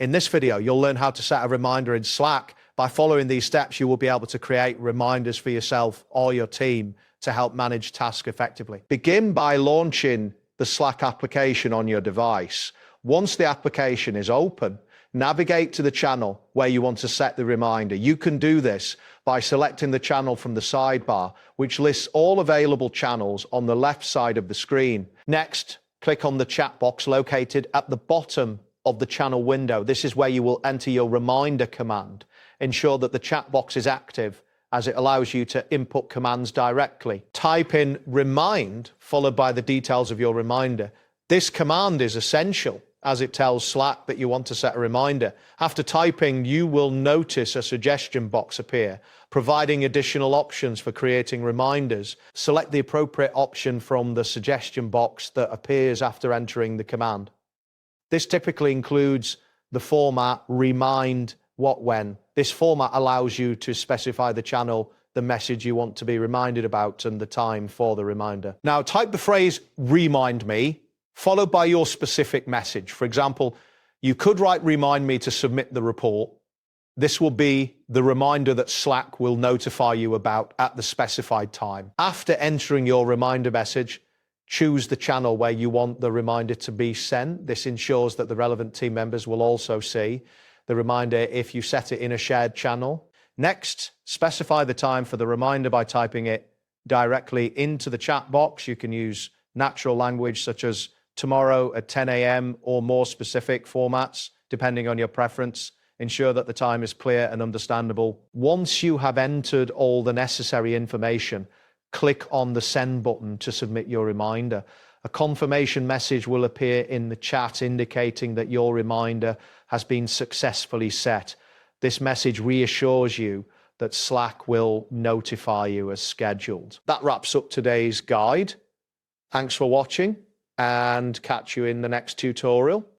In this video, you'll learn how to set a reminder in Slack. By following these steps, you will be able to create reminders for yourself or your team to help manage tasks effectively. Begin by launching the Slack application on your device. Once the application is open, navigate to the channel where you want to set the reminder. You can do this by selecting the channel from the sidebar, which lists all available channels on the left side of the screen. Next, click on the chat box located at the bottom of the channel window. This is where you will enter your reminder command. Ensure that the chat box is active, as it allows you to input commands directly. Type in remind followed by the details of your reminder. This command is essential as it tells Slack that you want to set a reminder. After typing, you will notice a suggestion box appear, providing additional options for creating reminders. Select the appropriate option from the suggestion box that appears after entering the command. This typically includes the format remind what when. This format allows you to specify the channel, the message you want to be reminded about, and the time for the reminder. Now type the phrase remind me followed by your specific message. For example, you could write remind me to submit the report. This will be the reminder that Slack will notify you about at the specified time. After entering your reminder message, choose the channel where you want the reminder to be sent. This ensures that the relevant team members will also see the reminder if you set it in a shared channel. Next, specify the time for the reminder by typing it directly into the chat box. You can use natural language such as tomorrow at 10 a.m. or more specific formats, depending on your preference. Ensure that the time is clear and understandable. Once you have entered all the necessary information, click on the send button to submit your reminder. A confirmation message will appear in the chat indicating that your reminder has been successfully set. This message reassures you that Slack will notify you as scheduled. That wraps up today's guide. Thanks for watching, and catch you in the next tutorial.